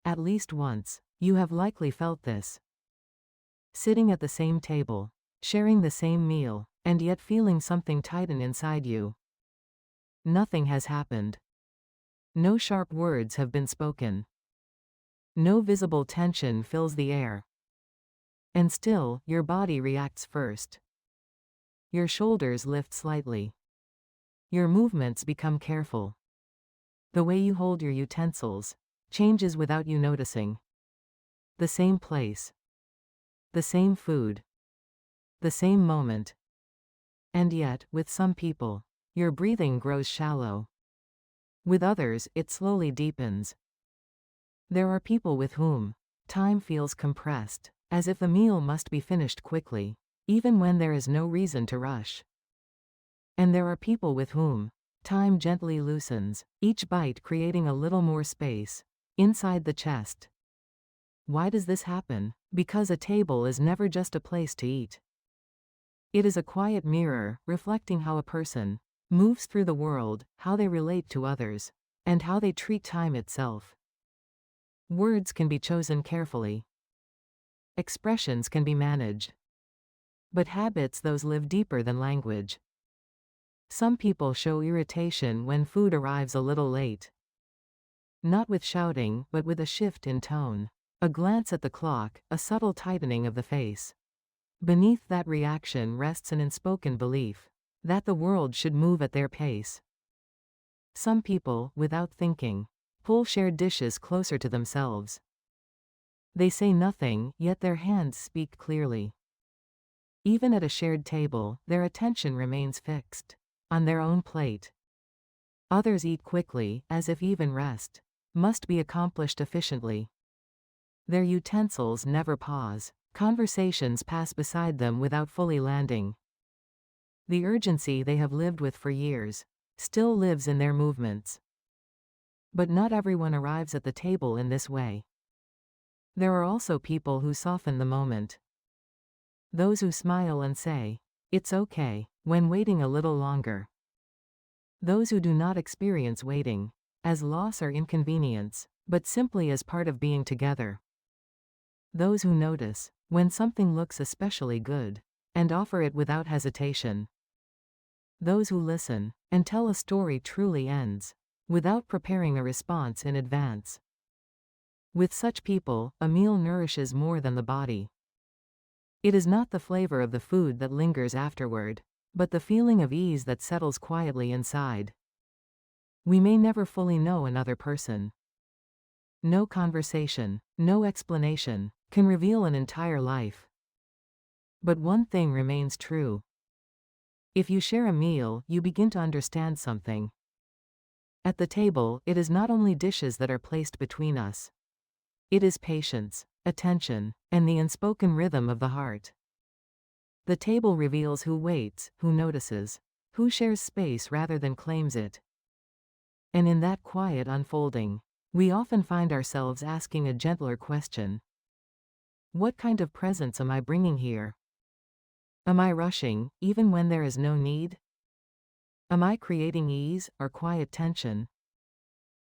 At least once, you have likely felt this. Sitting at the same table, sharing the same meal, and yet feeling something tighten inside you. Nothing has happened. No sharp words have been spoken. No visible tension fills the air. And still, your body reacts first. Your shoulders lift slightly. Your movements become careful. The way you hold your utensils changes without you noticing. The same place. The same food. The same moment. And yet, with some people, your breathing grows shallow. With others, it slowly deepens. There are people with whom time feels compressed, as if the meal must be finished quickly, even when there is no reason to rush. And there are people with whom time gently loosens, each bite creating a little more space inside the chest. Why does this happen? Because a table is never just a place to eat. It is a quiet mirror, reflecting how a person moves through the world, how they relate to others, and how they treat time itself. Words can be chosen carefully. Expressions can be managed. But habits, those live deeper than language. Some people show irritation when food arrives a little late. Not with shouting, but with a shift in tone. A glance at the clock, a subtle tightening of the face. Beneath that reaction rests an unspoken belief that the world should move at their pace. Some people, without thinking, pull shared dishes closer to themselves. They say nothing, yet their hands speak clearly. Even at a shared table, their attention remains fixed on their own plate. Others eat quickly, as if even rest must be accomplished efficiently. Their utensils never pause. Conversations pass beside them without fully landing. The urgency they have lived with for years still lives in their movements. But not everyone arrives at the table in this way. There are also people who soften the moment. Those who smile and say, "It's okay," when waiting a little longer. Those who do not experience waiting as loss or inconvenience, but simply as part of being together. Those who notice when something looks especially good and offer it without hesitation. Those who listen until a story truly ends without preparing a response in advance. With such people, a meal nourishes more than the body. It is not the flavor of the food that lingers afterward, but the feeling of ease that settles quietly inside. We may never fully know another person. No conversation, no explanation, can reveal an entire life. But one thing remains true. If you share a meal, you begin to understand something. At the table, it is not only dishes that are placed between us. It is patience, attention, and the unspoken rhythm of the heart. The table reveals who waits, who notices, who shares space rather than claims it. And in that quiet unfolding, we often find ourselves asking a gentler question. What kind of presence am I bringing here? Am I rushing, even when there is no need? Am I creating ease or quiet tension?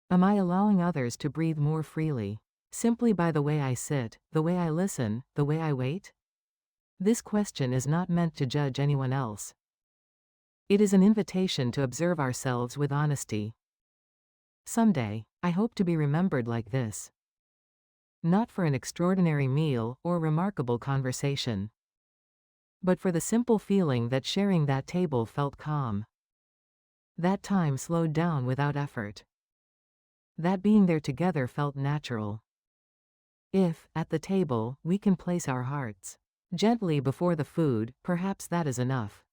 Am I allowing others to breathe more freely, simply by the way I sit, the way I listen, the way I wait? This question is not meant to judge anyone else. It is an invitation to observe ourselves with honesty. Someday, I hope to be remembered like this. Not for an extraordinary meal or remarkable conversation, but for the simple feeling that sharing that table felt calm. That time slowed down without effort. That being there together felt natural. If, at the table, we can place our hearts gently before the food, perhaps that is enough.